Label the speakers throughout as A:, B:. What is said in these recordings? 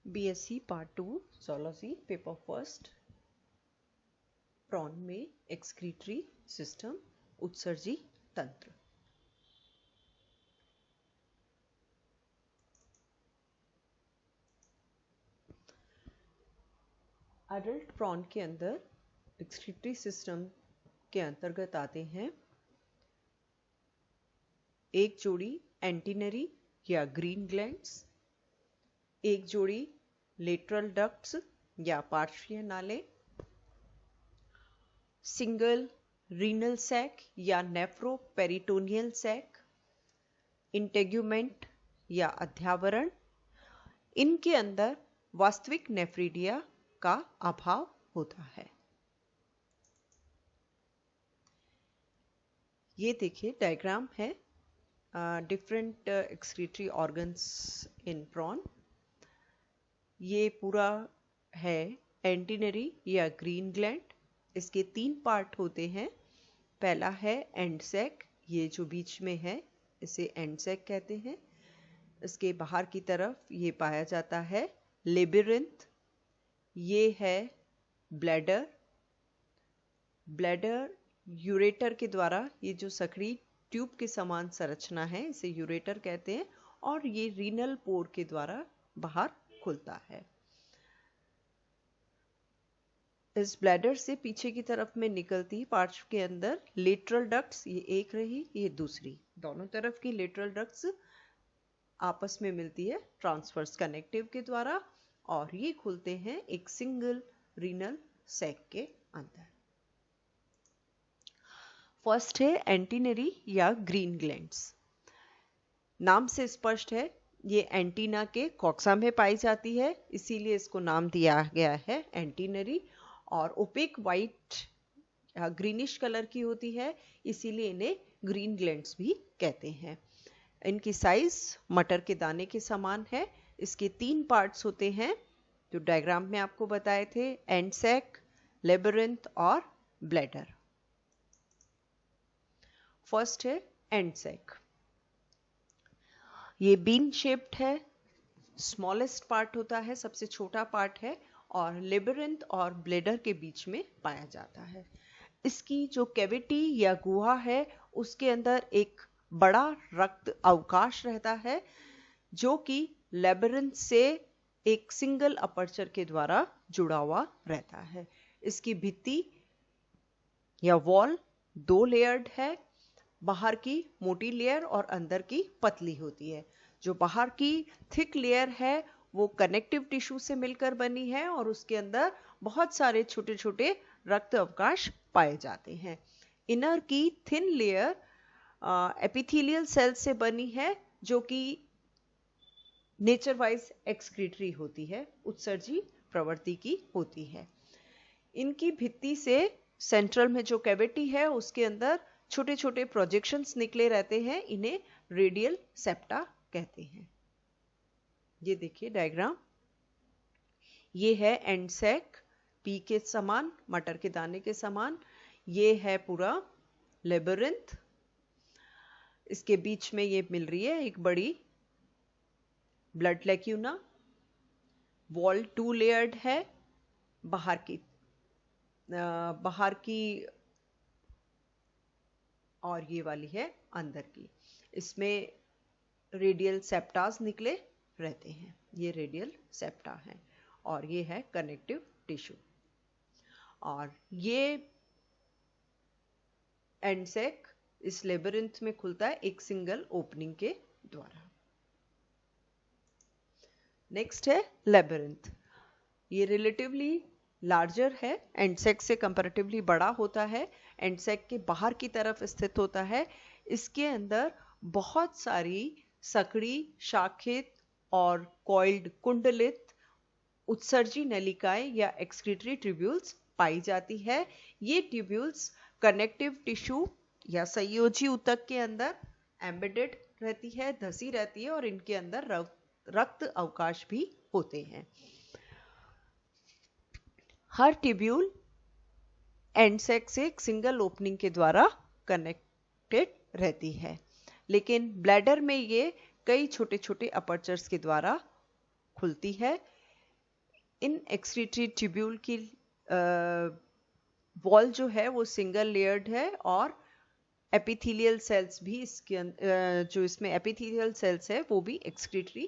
A: BSc part 2 zoology paper first prawn में excretory system उत्सर्जी तंत्र। एडल्ट प्रॉन के अंदर एक्सक्रीटरी सिस्टम के अंतर्गत आते हैं एक जोड़ी एंटीनरी या ग्रीन ग्लैंड्स, एक जोड़ी लेटरल डक्ट्स या पार्श्वीय नाले, सिंगल रीनल सैक या नेफ्रोपेरिटोनियल सैक, इंटेग्यूमेंट या अध्यावरण। इनके अंदर वास्तविक नेफ्रिडिया का अभाव होता है। ये देखिए डायग्राम है different excretory organs in prawn. ये पूरा है एंटीनरी या ग्रीन ग्लैंड। इसके 3 पार्ट होते हैं। पहला है एंड सैक, ये जो बीच में है इसे एंड सैक कहते हैं। इसके बाहर की तरफ ये पाया जाता है लेबिरिंथ। ये है ब्लैडर। ब्लैडर यूरेटर के द्वारा, ये जो सकड़ी ट्यूब के समान संरचना है इसे यूरेटर कहते हैं, और ये रीनल पोर के द्वारा बाहर खुलता है। इस ब्लैडर से पीछे की तरफ में निकलती पार्श्व के अंदर लेटरल डक्ट्स, ये एक रही ये दूसरी, दोनों तरफ की लेटरल डक्ट्स आपस में मिलती है ट्रांसवर्स कनेक्टिव के द्वारा, और ये खुलते हैं एक सिंगल रीनल सैक के अंदर। फर्स्ट है एंटीनरी या ग्रीन ग्लैंड्स। नाम से स्पष्ट है ये एंटीना के कॉक्सा में पाई जाती है, इसीलिए इसको नाम दिया गया है एंटीनरी। और ओपेक वाइट ग्रीनिश कलर की होती है, इसीलिए इन्हें ग्रीन ग्लैंड्स भी कहते हैं। इनकी साइज मटर के दाने के समान है। इसके 3 पार्ट्स होते हैं जो डायग्राम में आपको बताए थे, एंड सैक, लेबिरिंथ और ब्लैडर। फर्स्ट है एंड सैक। ये बीन शेप्ड है, स्मॉलेस्ट पार्ट होता है, सबसे छोटा पार्ट है, और लेबिरिंथ और ब्लैडर के बीच में पाया जाता है। इसकी जो कैविटी या गुहा है उसके अंदर एक बड़ा रक्त अवकाश रहता है जो कि लेबिरिंथ से एक सिंगल अपर्चर के द्वारा जुड़ा हुआ रहता है। इसकी भित्ति या वॉल 2 लेयर्ड है, बाहर की मोटी लेयर और अंदर की पतली होती है। जो बाहर की थिक लेयर है वो कनेक्टिव टिश्यू से मिलकर बनी है और उसके अंदर बहुत सारे छोटे छोटे रक्त अवकाश पाए जाते हैं। इनर की थिन लेयर एपिथेलियल सेल से बनी है जो कि नेचर वाइज एक्सक्रीटरी होती है, उत्सर्जी प्रवृत्ति की होती है। इनकी भित्ति से सेंट्रल में जो कैविटी है उसके अंदर छोटे छोटे प्रोजेक्शंस निकले रहते हैं, इन्हें रेडियल सेप्टा कहते हैं। ये देखिए डायग्राम, ये है एंड सैक, पी के समान, मटर के दाने के समान। ये है पूरा लेबिरिंथ। इसके बीच में ये मिल रही है एक बड़ी ब्लड लैक्यूना। वॉल 2 लेयर्ड है, बाहर की और ये वाली है अंदर की। इसमें रेडियल सेप्टास निकले रहते हैं, ये रेडियल सेप्टा है, और ये है कनेक्टिव टिश्यू। और ये एंड सैक इस लेबिरिंथ में खुलता है एक सिंगल ओपनिंग के द्वारा। नेक्स्ट है लेबिरिंथ। ये रिलेटिवली लार्जर है, एंड सैक से कंपैरेटिवली बड़ा होता है। एंड सैक के बाहर की तरफ स्थित होता है। इसके अंदर बहुत सारी सकड़ी, शाखित और कॉइल्ड कुंडलित उत्सर्जी नलिकाएं या एक्सक्रीटरी ट्यूब्यूल्स पाई जाती है। ये ट्यूब्यूल्स कनेक्टिव टिश्यू या संयोजी ऊतक के अंदर एम्बेडेड रहती है, धसी रहती है, और इनके अंदर रक्त अवकाश भी होते हैं। हर ट्यूब्यूल एंड सैक से एक सिंगल ओपनिंग के द्वारा कनेक्टेड रहती है, लेकिन ब्लैडर में ये कई छोटे छोटे अपर्चर्स के द्वारा खुलती है। इन एक्सक्रीटरी ट्यूब्यूल की वॉल जो है वो सिंगल लेयर्ड है और एपिथेलियल सेल्स भी इसके जो इसमें एपिथेलियल सेल्स है वो भी एक्सक्रीटरी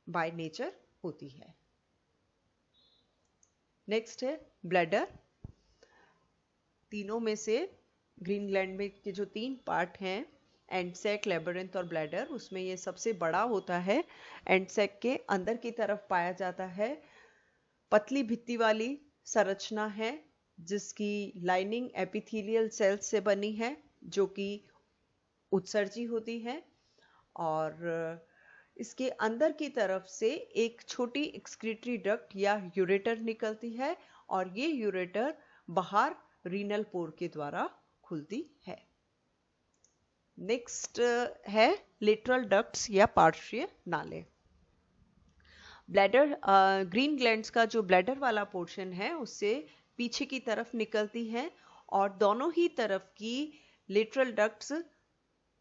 A: बाय नेचर होती है। नेक्स्ट है ब्लैडर। तीनों में से ग्रीन ग्लैंड में के जो 3 पार्ट हैं, एंड सैक, लेबरिंथ और ब्लैडर, उसमें ये सबसे बड़ा होता है। एंड सैक के अंदर की तरफ पाया जाता है पतली भित्ति वाली संरचना है जिसकी लाइनिंग एपिथेलियल सेल्स से बनी है जो कि उत्सर्जी होती है, और इसके अंदर की तरफ से एक छोटी एक्सक्रीटरी डक्ट या यूरेटर निकलती है और ये यूरेटर बाहर रीनल पोर के द्वारा खुलती है। नेक्स्ट है लेटरल डक्ट्स या पार्श्वीय नाले। ब्लैडर, ग्रीन ग्लैंड्स का जो ब्लैडर वाला पोर्शन है उससे पीछे की तरफ निकलती है और दोनों ही तरफ की लेटरल डक्ट्स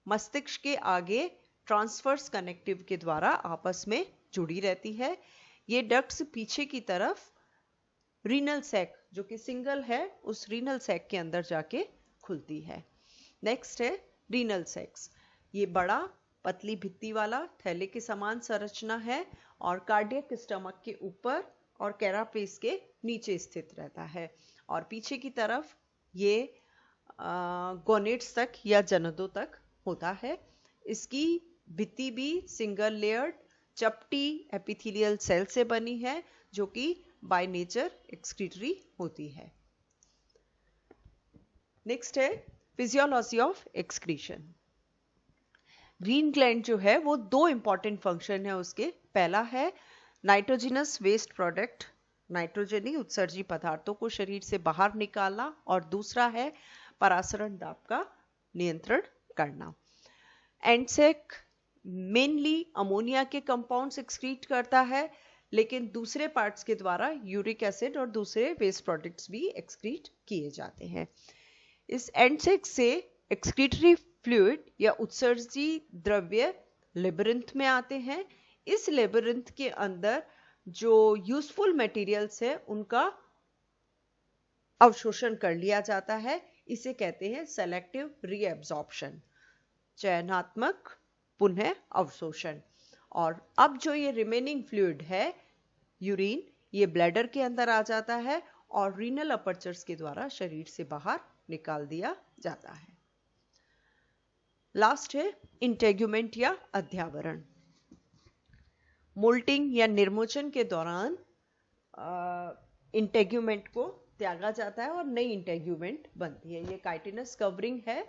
A: मस्तिष्क के आगे ट्रांसवर्स कनेक्टिव के द्वारा आपस में जुड़ी रहती है। ये डक्ट्स पीछे की तरफ रीनल सैक जो कि सिंगल है उस रीनल सैक के अंदर जाके खुलती है। नेक्स्ट है रीनल सैक्स। ये बड़ा पतली भित्ति वाला थैले के समान संरचना है और कार्डियक स्टमक के ऊपर और कैरापेस के नीचे स्थित रहता है और पीछे की तरफ ये गोनेड्स तक या जननों तक होता है। इसकी भित्ति भी सिंगल लेयर्ड चपटी एपिथेलियल सेल से बनी है जो कि बाय नेचर एक्सक्रीटरी होती है। नेक्स्ट है physiology of excretion. Green gland जो है वो 2 इंपॉर्टेंट फंक्शन है उसके। पहला है नाइट्रोजिनस वेस्ट प्रोडक्ट, नाइट्रोजनी उत्सर्जी पदार्थों को शरीर से बाहर निकालना, और दूसरा है परासरण दाब का नियंत्रण करना। एंडसेक मेनली अमोनिया के कंपाउंड्स एक्सक्रीट करता है, लेकिन दूसरे पार्ट्स के द्वारा यूरिक एसिड और दूसरे वेस्ट प्रोडक्ट्स भी एक्सक्रीट किए जाते हैं। इस एंडसेक से एक्सक्रीटरी फ्लूइड या उत्सर्जी द्रव्य लेबरिंथ में आते हैं। इस लेबरिंथ के अंदर जो यूजफुल मटेरियल्स है उनका अवशोषण कर लिया जाता है। इसे कहते हैं सेलेक्टिव रीएब्जॉर्प्शन, चयनात्मक पुनः अवशोषण। और अब जो ये रिमेनिंग फ्लूइड है यूरिन, ये ब्लैडर के अंदर आ जाता है और रीनल अपर्चर्स के द्वारा शरीर से बाहर निकाल दिया जाता है। लास्ट है इंटेग्यूमेंट या अध्यावरण। मोल्टिंग या निर्मोचन के दौरान इंटेग्यूमेंट को त्यागा जाता है और नई इंटेग्यूमेंट बनती है। ये काइटिनस कवरिंग है।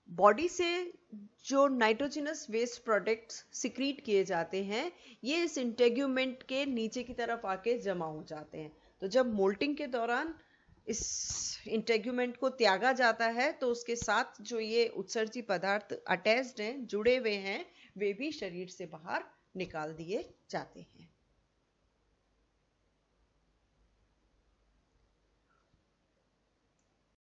A: बॉडी से जो नाइट्रोजनस वेस्ट प्रोडक्ट्स सिक्रीट किए जाते हैं ये इस इंटेग्यूमेंट के नीचे की तरफ आके जमा हो जाते हैं। तो जब मोल्टिंग के दौरान इस इंटेग्यूमेंट को त्यागा जाता है तो उसके साथ जो ये उत्सर्जी पदार्थ अटैच्ड हैं, जुड़े हुए हैं, वे भी शरीर से बाहर निकाल दिए जाते हैं।